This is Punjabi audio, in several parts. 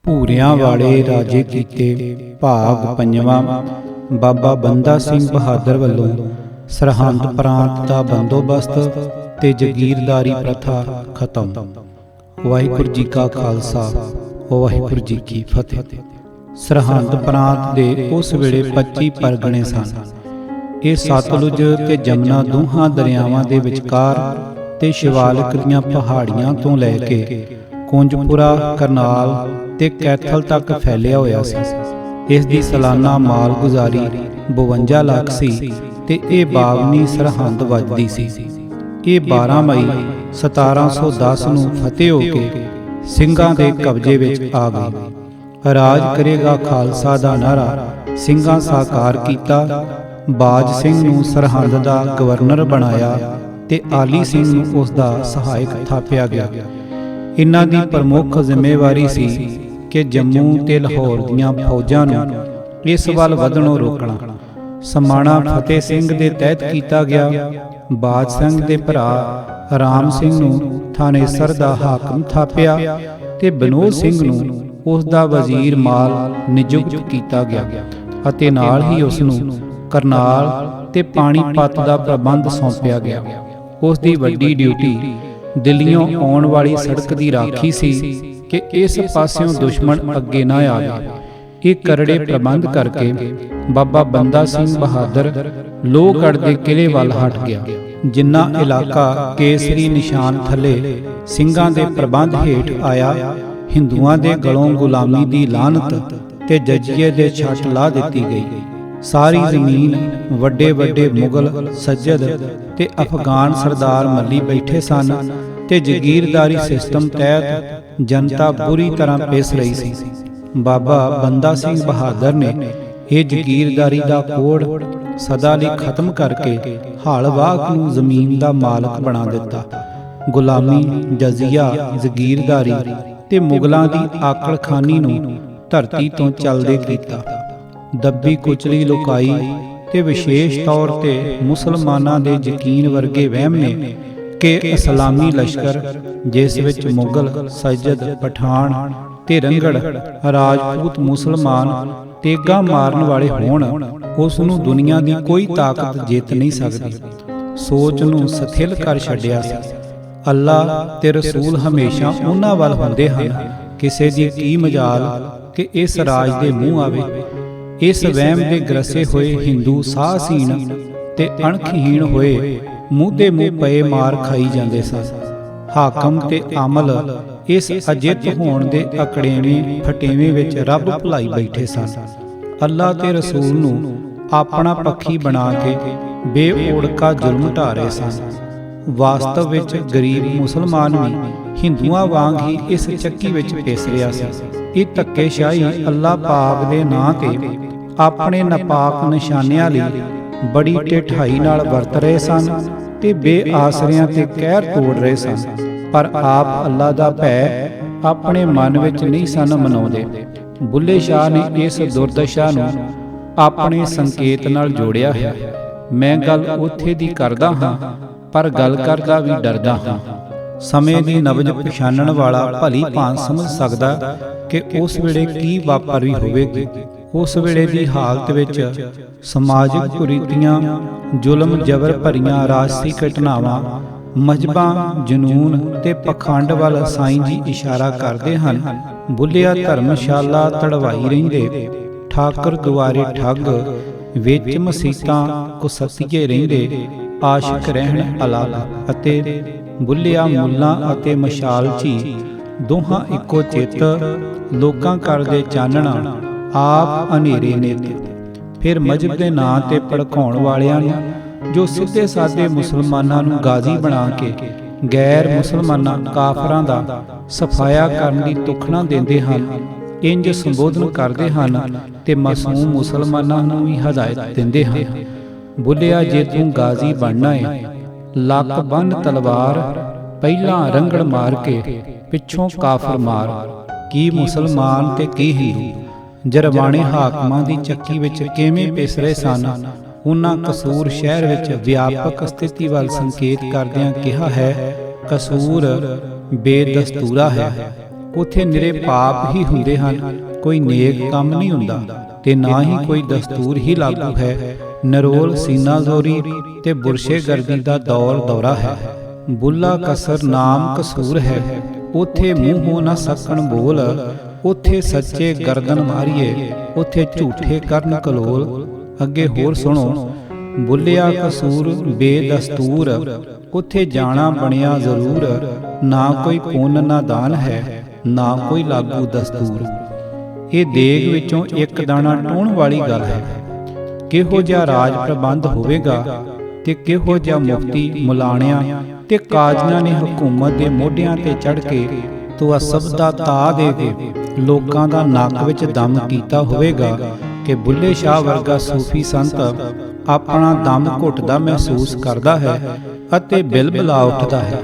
ਭੂਰਿਆਂ ਵਾਲੇ ਰਾਜੇ ਕੀਤੇ ਭਾਗ ਪੰਜਵਾਂ। ਬਾਬਾ ਬੰਦਾ ਸਿੰਘ ਬਹਾਦਰ ਵੱਲੋਂ ਸਰਹੰਦ ਪ੍ਰਾਂਤ ਦਾ ਬੰਦੋਬਸਤ ਤੇ ਜਗੀਰਦਾਰੀ ਪ੍ਰਥਾ ਖਤਮ। ਵਾਹਿਗੁਰੂ ਜੀ ਕਾ ਖਾਲਸਾ, ਵਾਹਿਗੁਰੂ ਜੀ ਕੀ ਫਤਿਹ। ਸਰਹੰਦ ਪ੍ਰਾਂਤ ਦੇ ਉਸ ਵੇਲੇ 25 ਪਰਗਣੇ ਸਨ। ਇਹ ਸਤਲੁਜ ਤੇ ਜਮਨਾ ਦੋਹਾਂ ਦਰਿਆਵਾਂ ਦੇ ਵਿਚਕਾਰ ਤੇ ਸ਼ਿਵਾਲਿਕ ਦੀਆਂ ਪਹਾੜੀਆਂ ਤੋਂ ਲੈ ਕੇ ਕੁੰਜਪੁਰਾ, ਕਰਨਾਲ ਤੇ ਕੈਥਲ ਤੱਕ ਫੈਲਿਆ ਹੋਇਆ ਸੀ। ਇਸ ਦੀ ਸਾਲਾਨਾ ਮਾਲਗੁਜ਼ਾਰੀ 52 ਲੱਖ ਸੀ ਤੇ ਇਹ ਬਾਵਨੀ ਸਰਹੰਦ ਵੱਜਦੀ ਸੀ। ਇਹ 12 ਮਈ 1710 ਨੂੰ ਫਤਿਹ ਹੋ ਕੇ ਸਿੰਘਾਂ ਦੇ ਕਬਜ਼ੇ ਵਿੱਚ ਆ ਗਈ। ਰਾਜ ਕਰੇਗਾ ਖਾਲਸਾ ਦਾ ਨਾਰਾ ਸਿੰਘਾਂ ਸਾਕਾਰ ਕੀਤਾ। ਬਾਜ ਸਿੰਘ ਨੂੰ ਸਰਹੰਦ ਦਾ ਗਵਰਨਰ ਬਣਾਇਆ ਤੇ ਆਲੀ ਸਿੰਘ ਨੂੰ ਉਸ ਦਾ ਸਹਾਇਕ ਥਾਪਿਆ ਗਿਆ। ਇਨ੍ਹਾਂ ਦੀ ਪ੍ਰਮੁੱਖ ਜ਼ਿੰਮੇਵਾਰੀ ਸੀ ਕਿ ਜੰਮੂ ਤੇ ਲਾਹੌਰ ਦੀਆਂ ਫੌਜਾਂ ਨੂੰ ਇਸ ਵੱਲ ਵਧਣੋਂ ਰੋਕਣਾ। ਸਮਾਣਾ ਫਤਿਹ ਸਿੰਘ ਦੇ ਤਹਿਤ ਕੀਤਾ ਗਿਆ। ਬਾਜ ਸਿੰਘ ਦੇ ਭਰਾ ਰਾਮ ਸਿੰਘ ਨੂੰ ਥਾਨੇਸਰ ਦਾ ਹਾਕਮ ਥਾਪਿਆ ਤੇ ਬਨੋਦ ਸਿੰਘ ਨੂੰ ਉਸ ਦਾ ਵਜ਼ੀਰ ਮਾਲ ਨਿਯੁਕਤ ਕੀਤਾ ਗਿਆ ਅਤੇ ਨਾਲ ਹੀ ਉਸ ਨੂੰ ਕਰਨਾਲ ਤੇ ਪਾਣੀਪਤ ਦਾ ਪ੍ਰਬੰਧ ਸੌਂਪਿਆ ਗਿਆ। ਉਸ ਦੀ ਵੱਡੀ ਡਿਊਟੀ ਦਿੱਲੀੋਂ ਆਉਣ ਵਾਲੀ ਸੜਕ ਦੀ ਰਾਖੀ ਸੀ ਕਿ ਇਸ ਪਾਸਿਓਂ ਦੁਸ਼ਮਣ ਅੱਗੇ ਨਾ ਆਵੇ। ਇਹ ਕਰੜੇ ਪ੍ਰਬੰਧ ਕਰਕੇ ਬਾਬਾ ਬੰਦਾ ਸਿੰਘ ਬਹਾਦਰ ਲੋਹਗੜ੍ਹ ਦੇ ਕਿਲੇ ਵੱਲ ਹਟ ਗਿਆ। ਜਿੰਨਾ ਇਲਾਕਾ ਕੇਸਰੀ ਨਿਸ਼ਾਨ ਥੱਲੇ ਸਿੰਘਾਂ ਦੇ ਪ੍ਰਬੰਧ ਹੇਠ ਆਇਆ, ਹਿੰਦੂਆਂ ਦੇ ਗਲੋਂ ਗੁਲਾਮੀ ਦੀ ਲਾਹਨਤ ਤੇ ਜਜ਼ੀਏ ਦੇ ਛੱਟ ਲਾ ਦਿੱਤੀ ਗਈ। ਸਾਰੀ ਜ਼ਮੀਨ ਵੱਡੇ ਵੱਡੇ ਮੁਗਲ ਸੱਜਦ ਤੇ ਅਫਗਾਨ ਸਰਦਾਰ ਮੱਲੀ ਬੈਠੇ ਸਨ ਤੇ ਜਗੀਰਦਾਰੀ ਸਿਸਟਮ ਤਹਿਤ ਜਨਤਾ ਬੁਰੀ ਤਰ੍ਹਾਂ ਪਿਸ ਰਹੀ ਸੀ। ਬਾਬਾ ਬੰਦਾ ਸਿੰਘ ਬਹਾਦਰ ਨੇ ਇਹ ਜਗੀਰਦਾਰੀ ਦਾ ਕੋਡ ਸਦਾ ਲਈ ਖਤਮ ਕਰਕੇ ਹਾਲਵਾਕ ਨੂੰ ਜ਼ਮੀਨ ਦਾ ਮਾਲਕ ਬਣਾ ਦਿੱਤਾ। ਗੁਲਾਮੀ, ਜਜ਼ੀਆ, ਜਗੀਰਦਾਰੀ ਤੇ ਮੁਗਲਾਂ ਦੀ ਆਕੜਖਾਨੀ ਨੂੰ ਧਰਤੀ ਤੋਂ ਚੱਲਦੇ ਕੀਤਾ। ਦੱਬੀ ਕੁਚਲੀ ਲੁਕਾਈ ਤੇ ਵਿਸ਼ੇਸ਼ ਤੌਰ ਤੇ ਮੁਸਲਮਾਨਾਂ ਦੇ ਯਕੀਨ ਵਰਗੇ ਵਹਿਮ ਨੇ ਕਿ ਇਸਲਾਮੀ ਲਸ਼ਕਰ, ਜਿਸ ਵਿੱਚ ਮੁਗਲ, ਸੱਜਦ, ਪਠਾਨ ਤੇ ਰੰਗੜ ਰਾਜਪੂਤ ਮੁਸਲਮਾਨ ਤੇਗਾ ਮਾਰਨ ਵਾਲੇ ਹੋਣ, ਉਸ ਨੂੰ ਦੁਨੀਆ ਦੀ ਕੋਈ ਤਾਕਤ ਜਿੱਤ ਨਹੀਂ ਸਕਦੀ। ਸੋਚ ਨੂੰ ਸਥਿਰ ਕਰ ਛੱਡਿਆ ਸੀ। ਅੱਲਾ ਤੇ ਰਸੂਲ ਹਮੇਸ਼ਾ ਉਹਨਾਂ ਵੱਲ ਹੁੰਦੇ ਹਨ। ਕਿਸੇ ਦੀ ਕੀ ਮਜਾਲ ਕਿ ਇਸ ਰਾਜ ਦੇ ਮੂੰਹ ਆਵੇ। ਇਸ ਵਹਿਮ ਦੇ ਗਰਸੇ ਹੋਏ ਹਿੰਦੂ ਸਾਹਸੀਨ ਤੇ ਅਣਖਹੀਣ ਹੋਏ ਮੂੰਹ ਦੇ ਮੂੰਹ ਪਏ ਮਾਰ ਖਾਈ ਜਾਂਦੇ ਸਨ। ਹਾਕਮ ਤੇ ਅਮਲ ਇਸ ਅਜਿੱਤ ਹੋਣ ਦੇ ਅਕੜੇਵੇਂ ਫਟੇਵੇਂ ਵਿੱਚ ਰੱਬ ਭੁਲਾਈ ਬੈਠੇ ਸਨ। ਅੱਲਾ ਤੇ ਰਸੂਲ ਨੂੰ ਆਪਣਾ ਪੱਖੀ ਬਣਾ ਕੇ ਬੇਓੜਕਾ ਜ਼ੁਲਮ ਢਾ ਰਹੇ ਸਨ। ਵਾਸਤਵ ਵਿੱਚ ਗਰੀਬ ਮੁਸਲਮਾਨ ਵੀ ਹਿੰਦੂਆਂ ਵਾਂਗ ਹੀ ਇਸ ਚੱਕੀ ਵਿੱਚ ਪਿਸ ਰਿਹਾ ਸੀ। ਇਹ ਧੱਕੇਸ਼ਾਹੀ ਅੱਲਾ ਪਾਕ ਦੇ ਨਾਂ ਤੇ ਆਪਣੇ ਨਾਪਾਕ ਨਿਸ਼ਾਨਿਆਂ ਲਈ ਬੜੀ ਢਿਠਾਈ ਨਾਲ ਵਰਤ ਰਹੇ ਸਨ ਤੇ ਬੇਆਸਰਿਆਂ ਤੇ ਕਹਿਰ ਤੋੜ ਰਹੇ ਸਨ। ਪਰ ਆਪ ਅੱਲਾ ਦਾ ਭੈ ਆਪਣੇ ਮਨ ਵਿੱਚ ਨਹੀਂ ਸਨ ਮਨਾਉਂਦੇ। ਬੁੱਲੇ ਸ਼ਾਹ ਨੇ ਇਸ ਦੁਰਦਸ਼ਾ ਨੂੰ ਆਪਣੇ ਸੰਕੇਤ ਨਾਲ ਜੋੜਿਆ ਹੈ। ਮੈਂ ਗੱਲ ਉੱਥੇ ਦੀ ਕਰਦਾ ਹਾਂ, ਪਰ ਗੱਲ ਕਰਦਾ ਵੀ ਡਰਦਾ ਹਾਂ। ਸਮੇਂ ਦੀ ਨਬਜ਼ ਪਛਾਣਨ ਵਾਲਾ ਭਲੀ ਭਾਂਤ ਸਮਝ ਸਕਦਾ ਕਿ ਉਸ ਵੇਲੇ ਕੀ ਵਾਪਰ ਰਹੀ ਹੋਵੇਗੀ। ਉਸ ਵੇਲੇ ਦੀ ਹਾਲਤ ਵਿੱਚ ਸਮਾਜਿਕ ਕੁਰੀਤੀਆਂ, ਜ਼ੁਲਮ ਜਬਰ ਭਰੀਆਂ ਰਾਜਸੀ ਘਟਨਾਵਾਂ, ਮਜ਼ਹਬਾਂ, ਜਨੂਨ ਤੇ ਪਖੰਡ ਵੱਲ ਸਾਈਂ ਜੀ ਇਸ਼ਾਰਾ ਕਰਦੇ ਹਨ। ਬੁੱਲਿਆ ਧਰਮਸ਼ਾਲਾ ਤੜਵਾਈ ਰਹਿੰਦੇ, ਠਾਕਰ ਦੁਆਰੇ ਠੱਗ, ਵਿੱਚ ਮਸੀਤਾਂ ਕੁਸਤੀਏ ਰਹਿੰਦੇ, ਆਸ਼ਿਕ ਰਹਿਣ ਅਲੱਗ ਅਤੇ ਬੁੱਲਿਆ ਮੁੱਲਾਂ ਅਤੇ ਮਸ਼ਾਲਚੀ ਦੋਹਾਂ ਇੱਕੋ ਚਿੱਤ, ਲੋਕਾਂ ਕਰਦੇ ਚਾਨਣਾ, ਆਪ ਹਨੇਰੇ ਨਿਤ। ਫਿਰ ਮਜ਼ਹਬ ਦੇ ਨਾਂ ਤੇ ਭੜਕਾਉਣ ਵਾਲਿਆਂ ਨੂੰ, ਜੋ ਸਿੱਧੇ ਸਾਦੇ ਮੁਸਲਮਾਨਾਂ ਨੂੰ ਗਾਜ਼ੀ ਬਣਾ ਕੇ ਗੈਰ ਮੁਸਲਮਾਨਾਂ ਕਾਫਰਾਂ ਦਾ ਸਫਾਇਆ ਕਰਨ ਦੀ ਤੁਖਣਾ ਦਿੰਦੇ ਹਨ, ਇੰਜ ਸੰਬੋਧਨ ਕਰਦੇ ਹਨ ਤੇ ਮਾਸੂਮ ਮੁਸਲਮਾਨਾਂ ਨੂੰ ਵੀ ਹਦਾਇਤ ਦਿੰਦੇ ਹਨ। ਬੁੱਲਿਆ, ਜੇ ਤੂੰ ਗਾਜ਼ੀ ਬਣਨਾ ਏ, ਲੱਕ ਬੰਨ ਤਲਵਾਰ, ਪਹਿਲਾਂ ਰੰਗੜ ਮਾਰ ਕੇ ਪਿੱਛੋਂ ਕਾਫਰ ਮਾਰ। ਕੀ ਮੁਸਲਮਾਨ ਤੇ ਕੀ ਹਿੰਦੂ ਜਰਵਾਣੇ ਹਾਕਮਾਂ ਦੀ ਚੱਕੀ ਵਿੱਚ ਕਿਵੇਂ ਪਿਸ ਰਹੇ ਸਨ। ਉਹਨਾਂ ਕਸੂਰ ਸ਼ਹਿਰ ਵਿੱਚ ਵਿਆਪਕ ਸਥਿਤੀ ਵੱਲ ਸੰਕੇਤ ਕਰਦਿਆਂ ਕਿਹਾ ਹੈ, ਕਸੂਰ ਬੇਦਸਤੂਰਾ ਹੈ। ਉੱਥੇ ਨਿਰੇ ਪਾਪ ਹੀ ਹੁੰਦੇ ਹਨ, ਕੋਈ ਨੇਕ ਕੰਮ ਨਹੀਂ ਹੁੰਦਾ ਤੇ ਨਾ ਹੀ ਕੋਈ ਦਸਤੂਰ ਹੀ ਲਾਗੂ ਹੈ। ਨਰੋਲ ਸੀਨਾ ਜ਼ੋਰੀ ਤੇ ਬੁਰਸ਼ੇ ਗਰਦੀ ਦਾ ਦੌਰਾ ਹੈ। ਬੁੱਲਾ ਕਸਰ ਨਾਮ ਕਸੂਰ ਹੈ, ਉੱਥੇ ਮੂੰਹੋਂ ਨਾ ਸਕਣ ਬੋਲ। ਉੱਥੇ ਸੱਚੇ ਗਰਦਨ ਮਾਰੀਏ, ਉੱਥੇ ਝੂਠੇ ਕਰਨ ਕਲੋਲ। ਅੱਗੇ ਹੋਰ ਸੁਣੋ, ਬੁੱਲਿਆ ਕਸੂਰ ਬੇਦਸਤੂਰ, ਉੱਥੇ ਜਾਣਾ ਬਣਿਆ ਜ਼ਰੂਰ। ਨਾ ਕੋਈ ਪੁੰਨ ਨਾ ਦਾਨ ਹੈ, ਨਾ ਕੋਈ ਲਾਗੂ ਦਸਤੂਰ। ਇਹ ਦੇਗ ਵਿੱਚੋਂ ਇੱਕ ਦਾਣਾ ਟੋਹਣ ਵਾਲੀ ਗੱਲ ਹੈ। ਕਿਹੋ ਜਿਹਾ ਰਾਜ ਪ੍ਰਬੰਧ ਹੋਵੇਗਾ ਤੇ ਕਿਹੋ ਜਿਹਾ ਮੁਫਤੀ ਮੁਲਾਣਿਆਂ ਤੇ ਕਾਜ਼ੀਆਂ ਨੇ ਹਕੂਮਤ ਦੇ ਮੋਢਿਆਂ ਤੇ ਚੜ੍ਹ ਕੇ ਤਵੱਸਬ ਦਾ ਤਾ ਦੇ ਕੇ ਲੋਕਾਂ ਦਾ ਨੱਕ ਵਿੱਚ ਦਮ ਕੀਤਾ ਹੋਵੇਗਾ ਕਿ ਬੁੱਲੇ ਸ਼ਾਹ ਵਰਗਾ ਸੂਫੀ ਸੰਤ ਆਪਣਾ ਦਮ ਘੁੱਟਦਾ ਮਹਿਸੂਸ ਕਰਦਾ ਹੈ ਅਤੇ ਬਿਲਬਲਾ ਉੱਠਦਾ ਹੈ।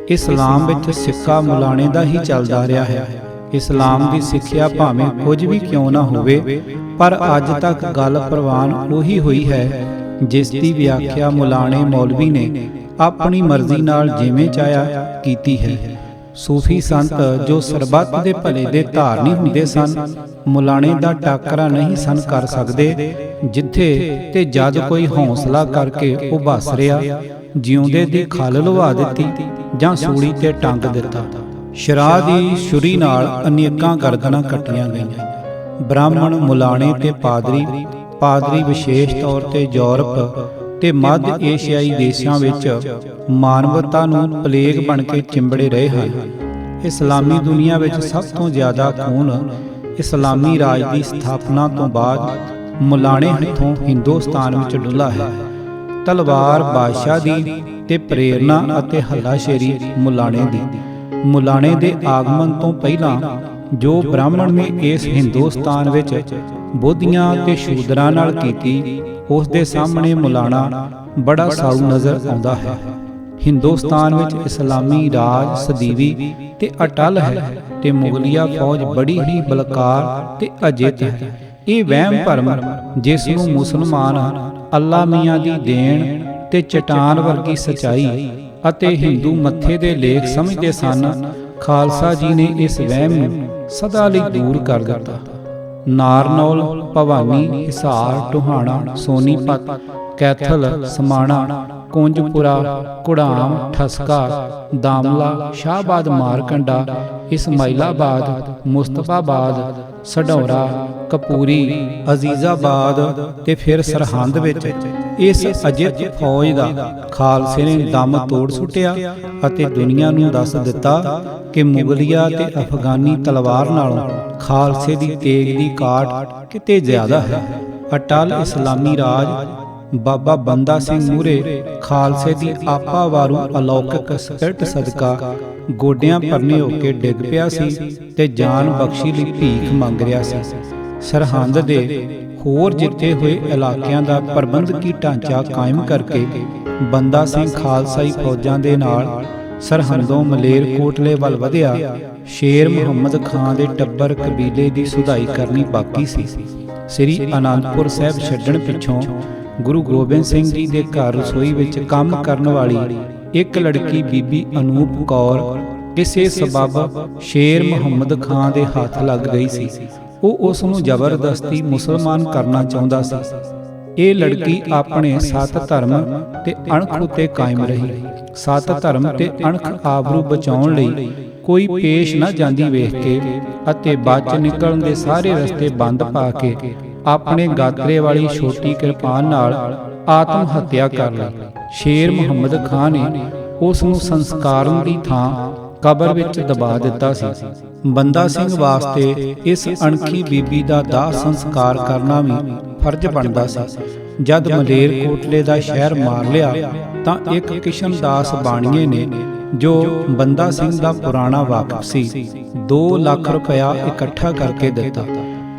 ਇਸਲਾਮ ਵਿੱਚ ਸਿੱਕਾ ਮੁਲਾਣੇ ਦਾ ਹੀ ਚੱਲਦਾ ਰਿਹਾ ਹੈ। ਇਸਲਾਮ ਦੀ ਸਿੱਖਿਆ ਭਾਵੇਂ ਕੁਝ ਵੀ ਕਿਉਂ ਨਾ ਹੋਵੇ, ਪਰ ਅੱਜ ਤੱਕ ਗੱਲ ਪ੍ਰਵਾਨ ਉਹੀ ਹੋਈ ਹੈ ਜਿਸ ਦੀ ਵਿਆਖਿਆ ਮੁਲਾਣੇ ਮੌਲਵੀ ਨੇ ਆਪਣੀ ਮਰਜ਼ੀ ਨਾਲ ਜਿਵੇਂ ਚਾਹਿਆ ਕੀਤੀ ਹੈ। ਸੂਫੀ ਸੰਤ ਜੋ ਸਰਬੱਤ ਦੇ ਭਲੇ ਦੇ ਧਾਰਨੀ ਹੁੰਦੇ ਸਨ, ਮੁਲਾਣੇ ਦਾ ਟਾਕਰਾ ਨਹੀਂ ਸਨ ਕਰ ਸਕਦੇ। ਜਿੱਥੇ ਤੇ ਜਦ ਕੋਈ ਹੌਸਲਾ ਕਰਕੇ ਉਹ ਬੱਸ ਰਿਹਾ, ਜਿਉਂਦੇ ਦੀ ਖੱਲ ਲਵਾ ਦਿੱਤੀ ਜਾਂ ਸੂਲੀ ਤੇ ਟੰਗ ਦਿੱਤਾ। ਸ਼ਰਾਹ ਦੀ ਛੁਰੀ ਨਾਲ ਅਨੇਕਾਂ ਗਰਦਨਾਂ ਕੱਟੀਆਂ ਗਈਆਂ। ਬ੍ਰਾਹਮਣ, ਮੁਲਾਣੇ ਤੇ ਪਾਦਰੀ ਵਿਸ਼ੇਸ਼ ਤੌਰ ਤੇ ਯੂਰਪ ਤੇ ਮੱਧ ਏਸ਼ੀਆਈ ਦੇਸ਼ਾਂ ਵਿੱਚ ਮਾਨਵਤਾ ਨੂੰ ਪਲੇਗ ਬਣ ਕੇ ਚਿੰਬੜੇ ਰਹੇ ਹਨ। ਇਸਲਾਮੀ ਦੁਨੀਆ ਵਿੱਚ ਸਭ ਤੋਂ ਜ਼ਿਆਦਾ ਖੂਨ ਇਸਲਾਮੀ ਰਾਜ ਦੀ ਸਥਾਪਨਾ ਤੋਂ ਬਾਅਦ ਮੁਲਾਣੇ ਹੱਥੋਂ ਹਿੰਦੁਸਤਾਨ ਵਿੱਚ ਡੁੱਲਾ ਹੈ। ਤਲਵਾਰ ਬਾਦਸ਼ਾਹ ਦੀ ਤੇ ਪ੍ਰੇਰਨਾ ਅਤੇ ਹੱਲਾਸ਼ੇਰੀ ਮੁਲਾਣੇ ਦੀ। ਮੁਲਾਣੇ ਦੇ ਆਗਮਨ ਤੋਂ ਪਹਿਲਾਂ ਜੋ ਬ੍ਰਾਹਮਣ ਨੇ ਇਸ ਹਿੰਦੁਸਤਾਨ ਵਿੱਚ ਬੋਧੀਆਂ ਤੇ ਸ਼ੂਦਰਾਂ ਨਾਲ ਕੀਤੀ, ਉਸ ਦੇ ਸਾਹਮਣੇ ਮੁਲਾਣਾ ਬੜਾ ਸਾਊ ਨਜ਼ਰ ਆਉਂਦਾ ਹੈ। ਹਿੰਦੁਸਤਾਨ ਵਿੱਚ ਇਸਲਾਮੀ ਰਾਜ ਸਦੀਵੀ ਤੇ ਅਟਲ ਹੈ ਤੇ ਮੁਗਲਿਆ ਫੌਜ ਬੜੀ ਹੀ ਬਲਕਾਰ ਤੇ ਅਜਿੱਤ ਹੈ। ਇਹ ਵਹਿਮ ਭਰਮ ਜਿਸ ਨੂੰ ਮੁਸਲਮਾਨ ਅੱਲਾ ਮੀਆਂ ਦੀ ਦੇਣ ਤੇ ਚਟਾਨ ਵਰਗੀ ਸਚਾਈ ਅਤੇ ਹਿੰਦੂ ਮੱਥੇ ਦੇ ਲੇਖ ਸਮਝਦੇ ਸਨ, ਖਾਲਸਾ ਜੀ ਨੇ ਇਸ ਵਹਿਮ ਨੂੰ ਸਦਾ ਲਈ ਦੂਰ ਕਰ ਦਿੱਤਾ। ਨਾਰਨੌਲ, ਭਵਾਨੀ, ਹਿਸਾਰ, ਟੋਹਾਣਾ, ਸੋਨੀਪਤ, ਕੈਥਲ, ਸਮਾਣਾ, ਕੁੰਜਪੁਰਾ, ਕੁੜਾਮ, ਠਸਕਾ, ਦਾਮਲਾ, ਸ਼ਾਹਬਾਦ, ਮਾਰਕੰਡਾ, ਇਸਮਾਇਲਾਬਾਦ, ਮੁਸਤਫਾਬਾਦ, ਸਢੌਰਾ, ਕਪੂਰੀ, ਅਜ਼ੀਜ਼ਾਬਾਦ ਤੇ ਫਿਰ ਸਰਹੰਦ ਵਿੱਚ ਇਸ ਅਜਿੱਤ ਫੌਜ ਦਾ ਖਾਲਸੇ ਨੇ ਦਮ ਤੋੜ ਸੁੱਟਿਆ ਅਤੇ ਦੁਨੀਆ ਨੂੰ ਦੱਸ ਦਿੱਤਾ ਕਿ ਮੁਗਲਿਆ ਤੇ ਅਫਗਾਨੀ ਤਲਵਾਰ ਨਾਲੋਂ ਖਾਲਸੇ ਦੀ ਤੇਗ ਦੀ ਕਾਟ ਕਿਤੇ ਜ਼ਿਆਦਾ ਹੈ। ਅਟਲ ਇਸਲਾਮੀ ਰਾਜ ਬਾਬਾ ਬੰਦਾ ਸਿੰਘ ਮੂਹਰੇ ਖਾਲਸੇ ਦੀ ਆਪਾ ਵਾਰੂ ਅਲੌਕਿਕ ਸਪਿਰਟ ਸਦਕਾ ਗੋਡਿਆਂ ਪਰਨੇ ਹੋ ਕੇ ਡਿੱਗ ਪਿਆ ਸੀ ਤੇ ਜਾਨ ਬਖਸ਼ੀ ਲਈ ਭੀਖ ਮੰਗ ਰਿਹਾ ਸੀ। ਸਰਹੰਦ ਦੇ ਹੋਰ ਜਿੱਤੇ ਹੋਏ ਇਲਾਕਿਆਂ ਦਾ ਪ੍ਰਬੰਧਕੀ ਢਾਂਚਾ ਕਾਇਮ ਕਰਕੇ ਬੰਦਾ ਸਿੰਘ ਖਾਲਸਾਈ ਫੌਜਾਂ ਦੇ ਨਾਲ ਸਰਹੰਦੋਂ ਮਲੇਰਕੋਟਲੇ ਵੱਲ ਵਧਿਆ। ਸ਼ੇਰ ਮੁਹੰਮਦ ਖਾਂ ਦੇ ਟੱਬਰ ਕਬੀਲੇ ਦੀ ਸੁਧਾਈ ਕਰਨੀ ਬਾਕੀ ਸੀ। ਸ੍ਰੀ ਅਨੰਦਪੁਰ ਸਾਹਿਬ ਛੱਡਣ ਪਿੱਛੋਂ ਗੁਰੂ ਗੋਬਿੰਦ ਸਿੰਘ ਜੀ ਦੇ ਘਰ ਰਸੋਈ ਵਿੱਚ ਕੰਮ ਕਰਨ ਵਾਲੀ ਇੱਕ ਲੜਕੀ ਬੀਬੀ ਅਨੂਪ ਕੌਰ ਕਿਸੇ ਸਬਬ ਸ਼ੇਰ ਮੁਹੰਮਦ ਖਾਂ ਦੇ ਹੱਥ ਲੱਗ ਗਈ ਸੀ। ਉਹ ਉਸ ਨੂੰ ਜ਼ਬਰਦਸਤੀ ਮੁਸਲਮਾਨ ਕਰਨਾ ਚਾਹੁੰਦਾ ਸੀ। ਇਹ ਲੜਕੀ ਆਪਣੇ ਸੱਤ ਧਰਮ ਤੇ ਅਣਖ ਉੱਤੇ ਕਾਇਮ ਰਹੀ। ਸੱਤ ਧਰਮ ਤੇ ਅਣਖ ਆਬਰੂ ਬਚਾਉਣ ਲਈ ਕੋਈ ਪੇਸ਼ ਨਾ ਜਾਂਦੀ ਵੇਖ ਕੇ ਅਤੇ ਬਚ ਨਿਕਲਣ ਦੇ ਸਾਰੇ ਰਸਤੇ ਬੰਦ ਪਾ ਕੇ ਆਪਣੇ ਗਾਤਰੇ ਵਾਲੀ ਛੋਟੀ ਕਿਰਪਾਨ ਨਾਲ ਆਤਮ ਹੱਤਿਆ ਕਰ ਲਈ। ਸ਼ੇਰ ਮੁਹੰਮਦ ਖਾਂ ਨੇ ਉਸ ਨੂੰ ਸੰਸਕਾਰਨ ਦੀ ਥਾਂ ਕਬਰ ਵਿੱਚ ਦਬਾ ਦਿੱਤਾ ਸੀ। ਬੰਦਾ ਸਿੰਘ ਵਾਸਤੇ ਇਸ ਅਣਖੀ ਬੀਬੀ ਦਾ ਦਾਹ ਸੰਸਕਾਰ ਕਰਨਾ ਵੀ ਫਰਜ਼ ਬਣਦਾ ਸੀ। ਜਦ ਮਲੇਰਕੋਟਲੇ ਦਾ ਸ਼ਹਿਰ ਮਾਰ ਲਿਆ ਤਾਂ ਇੱਕ ਕਿਸ਼ਨ ਦਾਸ ਬਾਣੀਏ ਨੇ, ਜੋ ਬੰਦਾ ਸਿੰਘ ਦਾ ਪੁਰਾਣਾ ਵਾਕਿਫ ਸੀ, 2 ਲੱਖ ਰੁਪਇਆ ਇਕੱਠਾ ਕਰਕੇ ਦਿੱਤਾ।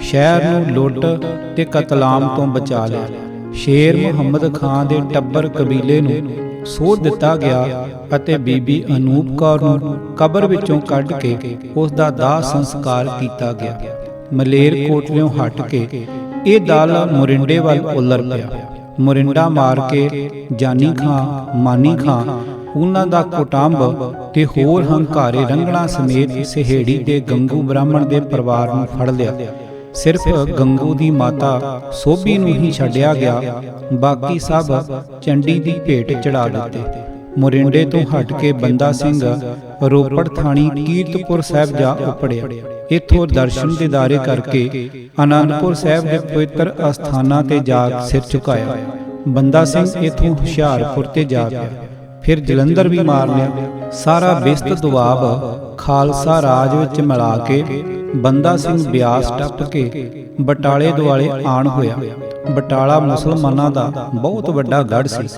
ਸ਼ਹਿਰ ਨੂੰ ਲੁੱਟ ਤੇ ਕਤਲਾਮ ਤੋਂ ਬਚਾ ਲਿਆ। ਸ਼ੇਰ ਮੁਹੰਮਦ ਖਾਂ ਦੇ ਟੱਬਰ ਕਬੀਲੇ ਨੂੰ ਸੋਧ ਦਿੱਤਾ ਗਿਆ ਅਤੇ ਬੀਬੀ ਅਨੂਪ ਕੌਰ ਨੂੰ ਕਬਰ ਵਿੱਚੋਂ ਕੱਢ ਕੇ ਉਸ ਦਾ ਦਾਹ ਸੰਸਕਾਰ ਕੀਤਾ ਗਿਆ। ਮਲੇਰਕੋਟਲਿਓਂ ਹਟ ਕੇ ਇਹ ਦਲ ਮੋਰਿੰਡੇ ਵੱਲ ਉਲਰ ਪਿਆ। ਮੋਰਿੰਡਾ ਮਾਰ ਕੇ ਜਾਨੀ ਖਾਂ, ਮਾਨੀ ਖਾਂ ਉਹਨਾਂ ਦਾ ਕੁਟੰਬ ਤੇ ਹੋਰ ਹੰਕਾਰੇ ਰੰਗਣਾ ਸਮੇਤ ਸਿਹੇੜੀ ਤੇ ਗੰਗੂ ਬ੍ਰਾਹਮਣ ਦੇ ਪਰਿਵਾਰ ਨੂੰ ਫੜ ਲਿਆ। ਸਿਰਫ ਗੰਗੂ ਦੀ ਮਾਤਾ ਸੋਭੀ ਨੂੰ ਹੀ ਛੱਡਿਆ ਗਿਆ, ਬਾਕੀ ਸਭ ਚੰਡੀ ਦੀ ਭੇਟ ਚੜਾ ਦਿੱਤੇ। ਮੋਰਿੰਡੇ ਤੋਂ ਹਟ ਕੇ ਬੰਦਾ ਸਿੰਘ ਰੋਪੜ ਥਾਣੀ ਕੀਰਤਪੁਰ ਸਾਹਿਬ ਜਾ ਉਪੜਿਆ। ਇੱਥੋਂ ਦਰਸ਼ਨ ਦੀਦਾਰੇ ਕਰਕੇ ਆਨੰਦਪੁਰ ਸਾਹਿਬ ਦੇ ਪਵਿੱਤਰ ਅਸਥਾਨਾਂ ਤੇ ਜਾ ਸਿਰ ਝੁਕਾਇਆ। ਬੰਦਾ ਸਿੰਘ ਇੱਥੋਂ ਹੁਸ਼ਿਆਰਪੁਰ ਤੇ ਜਾ ਪਿਆ, ਫਿਰ ਜਲੰਧਰ ਵੀ ਮਾਰ ਲਿਆ। ਸਾਰਾ ਬਿਸਤ ਦੁਆਬ ਖਾਲਸਾ ਰਾਜ ਵਿੱਚ ਮਿਲਾ ਕੇ ਬੰਦਾ ਸਿੰਘ ਬਿਆਸ ਟੱਪ ਕੇ ਬਟਾਲੇ ਦੁਆਲੇ ਆਣ ਹੋਇਆ। ਬਟਾਲਾ ਮੁਸਲਮਾਨਾਂ ਦਾ ਬਹੁਤ ਵੱਡਾ ਗੜ੍ਹ ਸੀ।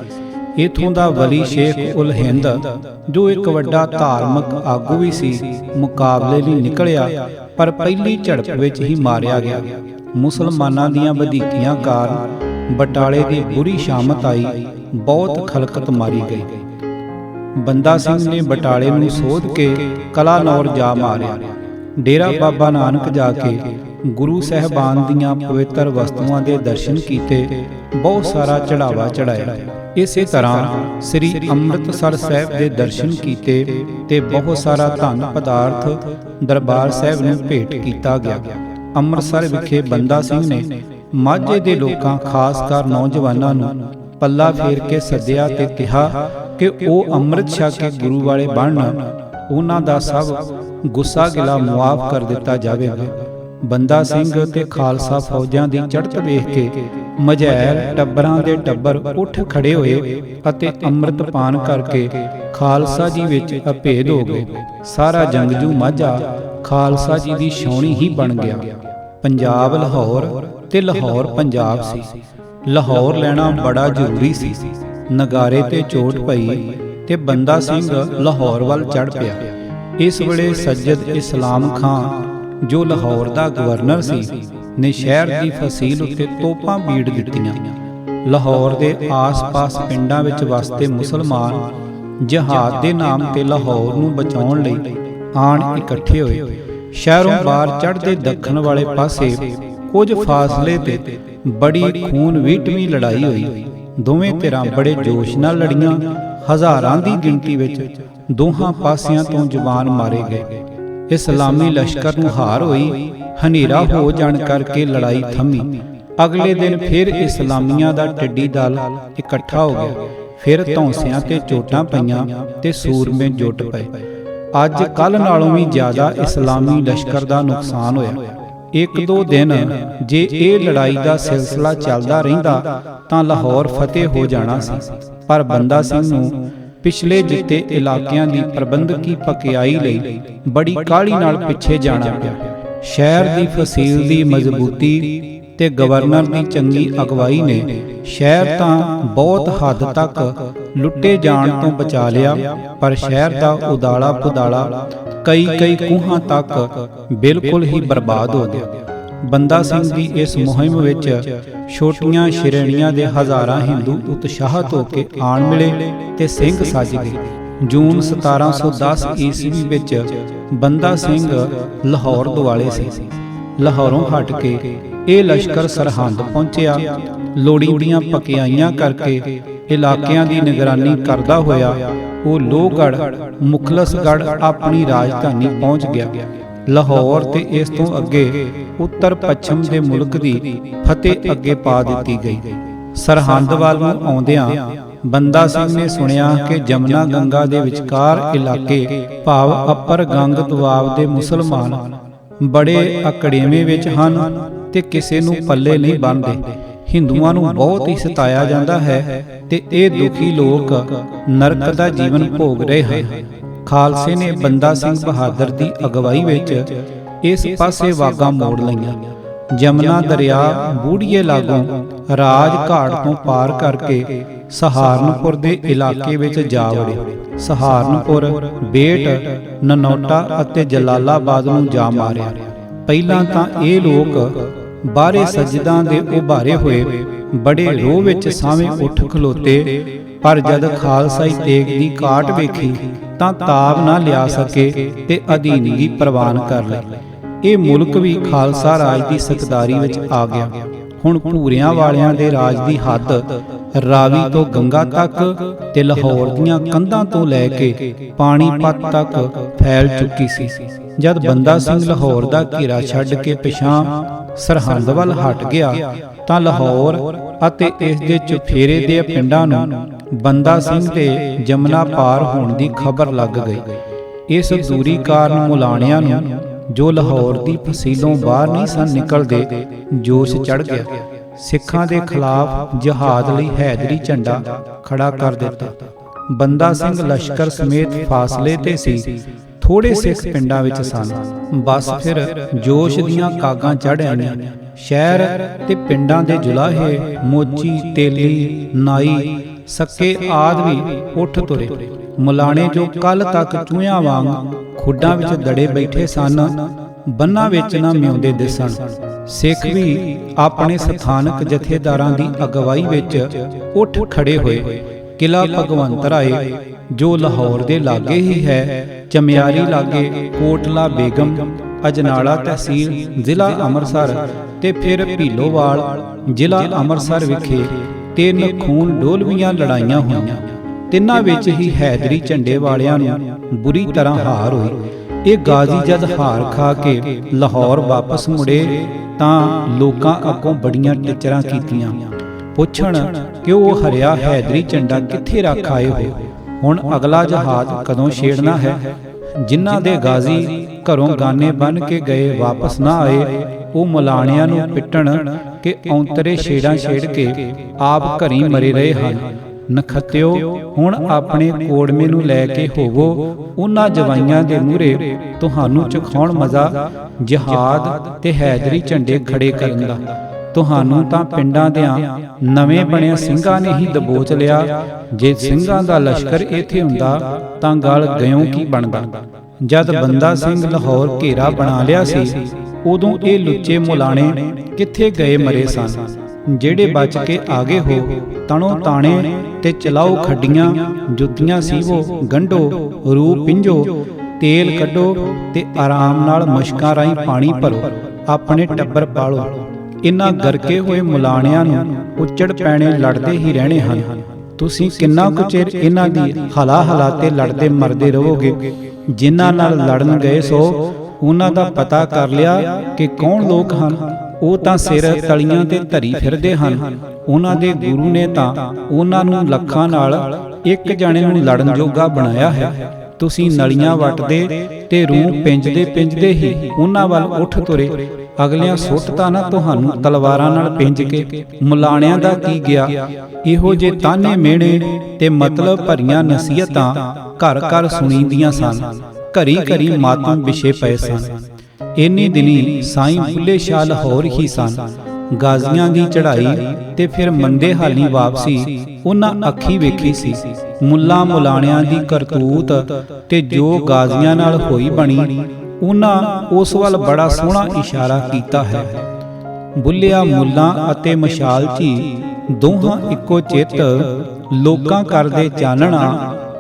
ਇਥੋਂ ਦਾ ਵਲੀ ਸ਼ੇਖ ਉਲ ਹਿੰਦ, ਜੋ ਇੱਕ ਵੱਡਾ ਧਾਰਮਿਕ ਆਗੂ ਵੀ ਸੀ, ਮੁਕਾਬਲੇ ਲਈ ਨਿਕਲਿਆ, ਪਰ ਪਹਿਲੀ ਝੜਪ ਵਿੱਚ ਹੀ ਮਾਰਿਆ ਗਿਆ। ਮੁਸਲਮਾਨਾਂ ਦੀਆਂ ਵਧੀਕੀਆਂ ਕਾਰਨ ਬਟਾਲੇ ਦੀ ਬੁਰੀ ਸ਼ਾਮਤ ਆਈ, ਬਹੁਤ ਖਲਕਤ ਮਾਰੀ ਗਈ। ਬੰਦਾ ਸਿੰਘ ਨੇ ਬਟਾਲੇ ਨੂੰ ਸੋਧ ਕੇ ਕਲਾਨੌਰ ਜਾ ਮਾਰਿਆ। ਡੇਰਾ ਬਾਬਾ ਨਾਨਕ ਜਾ ਕੇ ਗੁਰੂ ਸਾਹਿਬਾਨ ਦੀਆਂ ਪਵਿੱਤਰ ਵਸਤੂਆਂ ਦੇ ਦਰਸ਼ਨ ਕੀਤੇ, ਬਹੁਤ ਸਾਰਾ ਚੜਾਵਾ ਚੜਾਇਆ। ਇਸੇ ਤਰ੍ਹਾਂ ਸ੍ਰੀ ਅੰਮ੍ਰਿਤਸਰ ਸਾਹਿਬ ਦੇ ਦਰਸ਼ਨ ਕੀਤੇ ਤੇ ਬਹੁਤ ਸਾਰਾ ਧਨ ਪਦਾਰਥ ਦਰਬਾਰ ਸਾਹਿਬ ਨੂੰ ਭੇਟ ਕੀਤਾ ਗਿਆ। ਅੰਮ੍ਰਿਤਸਰ ਵਿਖੇ ਬੰਦਾ ਸਿੰਘ ਨੇ ਮਾਝੇ ਦੇ ਲੋਕਾਂ, ਖਾਸ ਕਰ ਨੌਜਵਾਨਾਂ ਨੂੰ ਪੱਲਾ ਫੇਰ ਕੇ ਸੱਦਿਆ ਤੇ ਕਿਹਾ ਕਿ ਉਹ ਅੰਮ੍ਰਿਤ ਛਕ ਕੇ ਗੁਰੂ ਵਾਲੇ ਬਣਨ, ਉਹਨਾਂ ਦਾ ਸਭ ਗੁੱਸਾ ਗਿਲਾ ਮੁਆਫ ਕਰ ਦਿੱਤਾ ਜਾਵੇਗਾ। ਬੰਦਾ ਸਿੰਘ ਤੇ ਖਾਲਸਾ ਫੌਜਾਂ ਦੀ ਚੜ੍ਹਤ ਵੇਖ ਕੇ ਮਝੈਲ ਟੱਬਰਾਂ ਦੇ ਟੱਬਰ ਉੱਠ ਖੜੇ ਹੋਏ ਅਤੇ ਅੰਮ੍ਰਿਤ ਪਾਨ ਕਰਕੇ ਖਾਲਸਾ ਜੀ ਵਿੱਚ ਅਭੇਦ ਹੋ ਗਏ। ਸਾਰਾ ਜੰਗਜੂ ਮਾਝਾ ਖਾਲਸਾ ਜੀ ਦੀ ਛਾਉਣੀ ਹੀ ਬਣ ਗਿਆ। ਪੰਜਾਬ ਲਾਹੌਰ ਤੇ ਲਾਹੌਰ ਪੰਜਾਬ ਸੀ। ਲਾਹੌਰ ਲੈਣਾ ਬੜਾ ਜ਼ਰੂਰੀ ਸੀ। ਨਗਾਰੇ ਤੇ ਚੋਟ ਪਈ ਤੇ ਬੰਦਾ ਸਿੰਘ ਲਾਹੌਰ ਵੱਲ ਚੜ੍ਹ ਪਿਆ। ਇਸ ਵੇਲੇ ਸੱਜਦ ਇਸਲਾਮ ਖਾਂ, ਜੋ ਲਾਹੌਰ ਦਾ ਗਵਰਨਰ ਸੀ, ਨੇ ਸ਼ਹਿਰ ਦੀ ਫਸੀਲ ਉੱਤੇ ਤੋਪਾਂ ਬੀੜ ਦਿੱਤੀਆਂ। ਲਾਹੌਰ ਦੇ ਆਸ-ਪਾਸ ਪਿੰਡਾਂ ਵਿੱਚ ਵਸਦੇ ਮੁਸਲਮਾਨ ਜਹਾਦ ਦੇ ਨਾਮ ਤੇ ਲਾਹੌਰ ਨੂੰ ਬਚਾਉਣ ਲਈ ਆਣ ਇਕੱਠੇ ਹੋਏ। ਸ਼ਹਿਰੋਂ ਬਾਹਰ ਚੜ੍ਹਦੇ ਦੱਖਣ ਵਾਲੇ ਪਾਸੇ ਕੁਝ ਫਾਸਲੇ ਤੇ ਬੜੀ ਖੂਨ-ਵੀਟਵੀਂ ਲੜਾਈ ਹੋਈ। ਦੋਵੇਂ ਧਿਰਾਂ ਬੜੇ ਜੋਸ਼ ਨਾਲ ਲੜੀਆਂ। ਹਜ਼ਾਰਾਂ ਦੀ ਗਿਣਤੀ ਵਿੱਚ ਦੋਹਾਂ ਪਾਸਿਆਂ ਤੋਂ ਜਵਾਨ ਮਾਰੇ ਗਏ। ਇਸਲਾਮੀ ਲਸ਼ਕਰ ਨੂੰ ਹਾਰ ਹੋਈ। ਹਨੇਰਾ ਹੋ ਜਾਣ ਕਰਕੇ ਲੜਾਈ ਥੰਮੀ। ਅਗਲੇ ਦਿਨ ਫਿਰ ਇਸਲਾਮੀਆਂ ਦਾ ਟਿੱਡੀ ਦਲ ਇਕੱਠਾ ਹੋ ਗਿਆ। ਫਿਰ ਧੌਂਸਿਆਂ ਤੇ ਚੋਟਾਂ ਪਈਆਂ ਤੇ ਸੂਰਮੇ ਜੁੱਟ ਪਏ। ਅੱਜ ਕੱਲ੍ਹ ਨਾਲੋਂ ਵੀ ਜ਼ਿਆਦਾ ਇਸਲਾਮੀ ਲਸ਼ਕਰ ਦਾ ਨੁਕਸਾਨ ਹੋਇਆ। ਇੱਕ ਦੋ ਦਿਨ ਜੇ ਇਹ ਲੜਾਈ ਦਾ ਸਿਲਸਿਲਾ ਚੱਲਦਾ ਰਹਿੰਦਾ ਤਾਂ ਲਾਹੌਰ ਫਤਿਹ ਹੋ ਜਾਣਾ ਸੀ, ਪਰ ਬੰਦਾ ਸਿੰਘ ਨੂੰ ਪਿਛਲੇ ਜਿੱਤੇ ਇਲਾਕਿਆਂ ਦੀ ਪ੍ਰਬੰਧਕੀ ਪਕਿਆਈ ਲਈ ਬੜੀ ਕਾਹਲੀ ਨਾਲ ਪਿੱਛੇ ਜਾਣਾ ਪਿਆ। ਸ਼ਹਿਰ ਦੀ ਫਸੀਲ ਦੀ ਮਜ਼ਬੂਤੀ ਤੇ ਗਵਰਨਰ ਦੀ ਚੰਗੀ ਅਗਵਾਈ ਨੇ ਸ਼ਹਿਰ ਤਾਂ ਬਹੁਤ ਹੱਦ ਤੱਕ ਲੁੱਟੇ ਜਾਣ ਤੋਂ ਬਚਾ ਲਿਆ, ਪਰ ਸ਼ਹਿਰ ਦਾ ਉਦਾਲਾ ਪੁਦਾਲਾ ਕਈ ਕੂਹਾਂ ਤੱਕ ਬਿਲਕੁਲ ਹੀ ਬਰਬਾਦ ਹੋ ਗਿਆ। ਬੰਦਾ ਸਿੰਘ ਦੀ ਇਸ ਮੁਹਿੰਮ ਵਿੱਚ ਛੋਟੀਆਂ ਸ਼੍ਰੇਣੀਆਂ ਦੇ ਹਜ਼ਾਰਾਂ ਹਿੰਦੂ ਉਤਸ਼ਾਹਤ ਹੋ ਕੇ ਆਣ ਮਿਲੇ ਤੇ ਸਿੰਘ ਸੱਜ ਗਏ। ਜੂਨ 1710 ਈਸਵੀ ਵਿੱਚ ਬੰਦਾ ਸਿੰਘ ਲਾਹੌਰ ਦੁਆਲੇ ਸੀ। ਲਾਹੌਰੋਂ ਹਟ ਕੇ ਇਹ ਲਸ਼ਕਰ ਸਰਹੰਦ ਪਹੁੰਚਿਆ। ਲੋੜੀਂਦੀਆਂ ਪਕਿਆਈਆਂ ਕਰਕੇ ਇਲਾਕਿਆਂ ਦੀ ਨਿਗਰਾਨੀ ਕਰਦਾ ਹੋਇਆ ਉਹ ਲੋਹਗੜ੍ਹ ਮੁਖਲਸਗੜ੍ਹ ਆਪਣੀ ਰਾਜਧਾਨੀ ਪਹੁੰਚ ਗਿਆ। ਲਾਹੌਰ ਤੇ ਇਸ ਤੋਂ ਅੱਗੇ ਉੱਤਰ ਪੱਛਮ ਦੇ ਮੁਲਕ ਦੀ ਫਤਿਹ ਅੱਗੇ ਪਾ ਦਿੱਤੀ ਗਈ। ਸਰਹੰਦ ਵੱਲ ਨੂੰ ਆਉਂਦਿਆਂ ਬੰਦਾ ਸਿੰਘ ਨੇ ਸੁਣਿਆ ਕਿ ਜਮਨਾ ਗੰਗਾ ਦੇ ਵਿਚਕਾਰ ਇਲਾਕੇ ਭਾਵ ਅੱਪਰ ਗੰਗ ਦੁਆਬ ਦੇ ਮੁਸਲਮਾਨ ਬੜੇ ਅਕੜੇਵੇਂ ਵਿੱਚ ਹਨ ਤੇ ਕਿਸੇ ਨੂੰ ਪੱਲੇ ਨਹੀਂ ਬੰਨ੍ਹਦੇ। ਹਿੰਦੂਆਂ ਨੂੰ ਬਹੁਤ ਹੀ ਸਤਾਇਆ ਜਾਂਦਾ ਹੈ ਤੇ ਇਹ ਦੁਖੀ ਲੋਕ ਨਰਕ ਦਾ ਜੀਵਨ ਭੋਗ ਰਹੇ ਹਨ। ਖਾਲਸੇ ਨੇ ਬੰਦਾ ਸਿੰਘ ਬਹਾਦਰ ਦੀ ਅਗਵਾਈ ਵਿੱਚ ਇਸ ਪਾਸੇ ਵਾਗਾਂ ਮੋੜ ਲਈਆਂ। ਜਮਨਾ ਦਰਿਆ ਬੂੜੀਏ ਲਾਗੋਂ ਰਾਜ ਘਾਟ ਤੋਂ ਪਾਰ ਕਰਕੇ ਸਹਾਰਨਪੁਰ ਦੇ ਇਲਾਕੇ ਵਿੱਚ ਜਾ ਵੜੇ। ਸਹਾਰਨਪੁਰ, ਬੇਟ, ਨਨੌਟਾ ਅਤੇ ਜਲਾਲਾਬਾਦ ਨੂੰ ਜਾ ਮਾਰਿਆ। ਪਹਿਲਾਂ ਤਾਂ ਇਹ ਲੋਕ ਬਾਹਰੇ ਸਜਦਾਂ ਦੇ ਉਭਾਰੇ ਹੋਏ ਬੜੇ ਰੋਹ ਵਿੱਚ ਸਾਵੇਂ ਉੱਠ ਖਲੋਤੇ, ਪਰ ਜਦ ਖਾਲਸਾਈ ਤੇਗ ਦੀ ਕਾਟ ਵੇਖੀ ਤਾਂ ਤਾਬ ਨਾ ਲਿਆ ਸਕੇ ਤੇ ਅਧੀਨਗੀ ਪ੍ਰਵਾਨ ਕਰ ਲਈ। ਇਹ ਮੁਲਕ ਵੀ ਖਾਲਸਾ ਰਾਜ ਦੀ ਸਖਦਾਰੀ ਵਿੱਚ ਆ ਗਿਆ। ਹੁਣ ਭੂਰਿਆਂ ਵਾਲਿਆਂ ਦੇ ਰਾਜ ਦੀ ਹੱਦ ਰਾਵੀ ਤੋਂ ਗੰਗਾ ਤੱਕ ਤੇ ਲਾਹੌਰ ਦੀਆਂ ਕੰਧਾਂ ਤੋਂ ਲੈ ਕੇ ਪਾਣੀਪਤ ਤੱਕ ਫੈਲ ਚੁੱਕੀ ਸੀ। ਜਦ ਬੰਦਾ ਸਿੰਘ ਲਾਹੌਰ ਦਾ ਘੇਰਾ ਛੱਡ ਕੇ ਪਿਛਾਂਹ ਸਰਹੰਦ ਵੱਲ ਹਟ ਗਿਆ ਤਾਂ ਲਾਹੌਰ ਅਤੇ ਇਸ ਦੇ ਚੁਫੇਰੇ ਦੇ ਪਿੰਡਾਂ ਨੂੰ ਬੰਦਾ ਸਿੰਘ ਦੇ ਜਮਨਾ ਪਾਰ ਹੋਣ ਦੀ ਖਬਰ ਲੱਗ ਗਈ। ਇਸ ਦੂਰੀ ਕਾਰਨ ਮੁਲਾਣਿਆਂ ਨੂੰ, ਜੋ ਲਾਹੌਰ ਦੀ ਫਸੀਲੋਂ ਬਾਹਰ ਨਹੀਂ ਸਨ ਨਿਕਲਦੇ, ਜੋਸ਼ ਚੜ੍ਹ ਗਿਆ। ਸਿੱਖਾਂ ਦੇ ਖਿਲਾਫ ਜਹਾਦ ਲਈ ਹੈਦਰੀ ਝੰਡਾ ਖੜਾ ਕਰ ਦਿੱਤਾ। ਬੰਦਾ ਸਿੰਘ ਲਸ਼ਕਰ ਸਮੇਤ ਫਾਸਲੇ ਤੇ ਸੀ। ਥੋੜੇ ਸਿੱਖ ਪਿੰਡਾਂ ਵਿੱਚ ਸਨ। ਬਸ ਫਿਰ ਜੋਸ਼ ਦੀਆਂ ਕਾਗਾਂ ਚੜ੍ਹ ਆਈਆਂ। ਸ਼ਹਿਰ ਤੇ ਪਿੰਡਾਂ ਦੇ ਜੁਲਾਹੇ, ਮੋਚੀ, ਤੇਲੀ, ਨਾਈ, ਸੱਕੇ ਆਦਿ ਵੀ ਉੱਠ ਤੁਰੇ। ਮੁਲਾਣੇ ਜੋ ਕੱਲ ਤੱਕ ਚੂਹਿਆਂ ਵਾਂਗ ਖੁੱਡਾਂ ਵਿੱਚ ਦੜੇ ਬੈਠੇ ਸਨ, ਬੰਨਾਂ ਵਿੱਚ ਨਾ ਮਿਉਂਦੇ ਦਿਸਣ। ਸਿੱਖ ਵੀ ਆਪਣੇ ਸਥਾਨਕ ਜਥੇਦਾਰਾਂ ਦੀ ਅਗਵਾਈ ਵਿੱਚ ਉੱਠ ਖੜੇ ਹੋਏ। ਕਿਲ੍ਹਾ ਭਗਵੰਤ ਰਾਏ, ਜੋ ਲਾਹੌਰ ਦੇ ਲਾਗੇ ਹੀ ਹੈ, ਚਮਿਆਰੀ ਲਾਗੇ ਕੋਟਲਾ ਬੇਗਮ, ਅਜਨਾਲਾ ਤਹਿਸੀਲ ਜ਼ਿਲ੍ਹਾ ਅੰਮ੍ਰਿਤਸਰ ਤੇ ਫਿਰ ਭੀਲੋਵਾਲ ਜ਼ਿਲ੍ਹਾ ਅੰਮ੍ਰਿਤਸਰ ਵਿਖੇ 3 ਖੂਨ ਡੋਲਵੀਆਂ ਲੜਾਈਆਂ ਹੋਈਆਂ। ਤਿੰਨਾਂ ਵਿੱਚ ਹੀ ਹੈਦਰੀ ਝੰਡੇ ਵਾਲਿਆਂ ਨੂੰ ਬੁਰੀ ਤਰ੍ਹਾਂ ਹਾਰ ਹੋਈ। ਇਹ ਗਾਜ਼ੀ ਜਦ ਹਾਰ ਖਾ ਕੇ ਲਾਹੌਰ ਵਾਪਸ ਮੁੜੇ ਤਾਂ ਲੋਕਾਂ ਅੱਗੋਂ ਬੜੀਆਂ ਟਿਚਰਾਂ ਕੀਤੀਆਂ, ਪੁੱਛਣ ਕਿ ਉਹ ਹਰਿਆ ਹੈਦਰੀ ਝੰਡਾ ਕਿੱਥੇ ਰੱਖ ਆਏ ਹੋ, ਹੁਣ ਅਗਲਾ ਜਹਾਜ਼ ਕਦੋਂ ਛੇੜਨਾ ਹੈ। ਜਿਨ੍ਹਾਂ ਦੇ ਗਾਜ਼ੀ ਘਰੋਂ ਗਾਨੇ ਬਣ ਕੇ ਗਏ ਵਾਪਸ ਨਾ ਆਏ, ਉਹ ਮੁਲਾਣਿਆਂ ਨੂੰ ਪਿੱਟਣ ਕਿ ਔਂਤਰੇ ਛੇੜਾਂ ਛੇੜ ਕੇ ਆਪ ਘਰੀ ਮਰੇ ਰਹੇ ਹਨ। ਨਖੱਤਿਓ, ਹੁਣ ਆਪਣੇ ਕੋੜਮੇ ਨੂੰ ਲੈ ਕੇ ਹੋਵੋ ਉਹਨਾਂ ਜਵਾਈਆਂ ਦੇ ਮੂਹਰੇ, ਤੁਹਾਨੂੰ ਚਖਾਉਣ ਮਜ਼ਾ ਜਹਾਦ ਤੇ ਹੈਦਰੀ ਝੰਡੇ ਖੜੇ ਕਰਨ ਦਾ। ਤੁਹਾਨੂੰ ਤਾਂ ਪਿੰਡਾਂ ਦਿਆਂ ਨਵੇਂ ਬਣਿਆ ਸਿੰਘਾਂ ਨੇ ਹੀ ਦਬੋਚ ਲਿਆ। ਜੇ ਸਿੰਘਾਂ ਦਾ ਲਸ਼ਕਰ ਇੱਥੇ ਹੁੰਦਾ ਤਾਂ ਗਲ ਗਇਓ ਕੀ ਬਣਦਾ। ਜਦ ਬੰਦਾ ਸਿੰਘ ਲਾਹੌਰ ਘੇਰਾ ਬਣਾ ਲਿਆ ਸੀ, ਉਦੋਂ ਇਹ ਲੁੱਚੇ ਮੁਲਾਣੇ ਕਿੱਥੇ ਗਏ ਮਰੇ ਸਨ। ਜਿਹੜੇ ਬਚ ਕੇ ਆਗੇ ਹੋ, ਤਣੋ ਤਾਣੇ ਤੇ ਚਲਾਓ ਖੱਡੀਆਂ, ਜੁੱਤੀਆਂ ਸੀਵੋ, ਗੰਢੋ, ਰੂਹ ਪਿੰਜੋ, ਤੇਲ ਕੱਢੋ ਤੇ ਆਰਾਮ ਨਾਲ ਮਸ਼ਕਾਂ ਰਾਹੀਂ ਪਾਣੀ ਭਰੋ, ਆਪਣੇ ਟੱਬਰ ਪਾਲੋ। ਇਨ੍ਹਾਂ ਗਰਕੇ ਹੋਏ ਮੁਲਾਣਿਆਂ ਨੂੰ ਉੱਚੜ ਪੈਣੇ ਲੜਦੇ ਹੀ ਰਹਿਣੇ ਹਨ। ਤੁਸੀਂ ਕਿੰਨਾ ਕੁ ਚਿਰ ਇਹਨਾਂ ਦੀ ਹਲਾ ਤੇ ਲੜਦੇ ਮਰਦੇ ਰਹੋਗੇ। ਜਿਨ੍ਹਾਂ ਨਾਲ ਲੜਨ ਗਏ ਸੋ ਉਹਨਾਂ ਦਾ ਪਤਾ ਕਰ ਲਿਆ ਕਿ ਕੌਣ ਲੋਕ ਹਨ। ਉਹ ਤਾਂ ਸਿਰ ਤਲੀਆਂ ਤੇ ਧਰੀ ਫਿਰਦੇ ਹਨ। ਉਹਨਾਂ ਦੇ ਗੁਰੂ ਨੇ ਤਾਂ ਉਹਨਾਂ ਨੂੰ ਲੱਖਾਂ ਨਾਲ ਇੱਕ ਜਣੇ ਨੂੰ ਲੜਨ ਜੋਗਾ ਬਣਾਇਆ ਹੈ। ਤੁਸੀਂ ਨਲੀਆਂ ਵੱਟਦੇ ਤੇ ਰੂਹ ਪਿੰਜਦੇ ਹੀ ਉਹਨਾਂ ਵੱਲ ਉੱਠ ਤੁਰੇ। ਅਗਲਿਆਂ ਸੁੱਟ ਤਾਂ ਨਾ ਤੁਹਾਨੂੰ ਤਲਵਾਰਾਂ ਨਾਲ ਪਿੰਜ ਕੇ। ਮੁਲਾਣਿਆਂ ਦਾ ਕੀ ਗਿਆ। ਇਹੋ ਜੇ ਤਾਨੇ ਮਿਹਣੇ ਤੇ ਮਤਲਬ ਭਰੀਆਂ ਨਸੀਹਤਾਂ ਘਰ ਘਰ ਸੁਣੀਂਦੀਆਂ ਸਨ। ਘਰੀ ਘਰੀ ਮਾਤਮ ਵਿਛੇ ਪਏ ਸਨ। ਇੰਨੀ ਦਿਨੀ ਸਾਈਂ ਬੁੱਲੇ ਸ਼ਾਹ ਲਾਹੌਰ ਹੀ ਸਨ। ਗਾਜ਼ੀਆਂ ਦੀ ਚੜ੍ਹਾਈ ਤੇ ਫਿਰ ਮੰਦੇ ਹਾਲੀ ਵਾਪਸੀ ਉਹਨਾਂ ਅੱਖੀ ਵੇਖੀ ਸੀ। ਮੁੱਲਾ ਮੁਲਾਣਿਆਂ ਦੀ ਕਰਤੂਤ ਤੇ ਜੋ ਗਾਜ਼ੀਆਂ ਨਾਲ ਹੋਈ ਬਣੀ, ਉਹਨਾਂ ਉਸ ਵੱਲ ਬੜਾ ਸੋਹਣਾ ਇਸ਼ਾਰਾ ਕੀਤਾ ਹੈ। ਬੁੱਲਿਆ ਮੁੱਲਾਂ ਅਤੇ ਮਸ਼ਾਲ ਜੀ ਦੋਹਾਂ ਇੱਕੋ ਚਿੱਤ, ਲੋਕਾਂ ਕਰਦੇ ਚਾਨਣਾ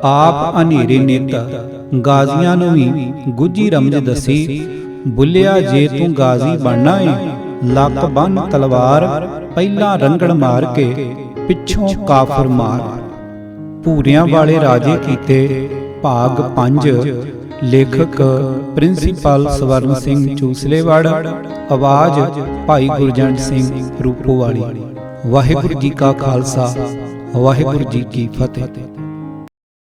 ਆਪ ਹਨੇਰੇ ਨਿਤ। ਗਾਜ਼ੀਆਂ ਨੂੰ ਵੀ ਗੁੱਝੀ ਰਮਜ ਦੱਸੀ। ਬੁੱਲਿਆ, ਜੇ ਤੂੰ ਗਾਜ਼ੀ ਬਣਨਾ ਏ, ਲੱਕ ਬੰਨ ਤਲਵਾਰ, ਪਹਿਲਾਂ ਰੰਗੜ ਮਾਰ ਕੇ ਪਿੱਛੋਂ ਕਾਫਰ ਮਾਰ। ਭੂਰਿਆਂ ਵਾਲੇ ਰਾਜੇ ਕੀਤੇ ਭਾਗ 5। ਲੇਖਕ ਪ੍ਰਿੰਸੀਪਲ ਸਵਰਨ ਸਿੰਘ ਚੂਸਲੇਵਾੜ। ਆਵਾਜ਼ ਭਾਈ ਗੁਰਜੰਟ ਸਿੰਘ ਰੂਪੋਵਾਲੀ। ਵਾਹਿਗੁਰੂ ਜੀ ਕਾ ਖਾਲਸਾ, ਵਾਹਿਗੁਰੂ ਜੀ ਕੀ ਫਤਿਹ।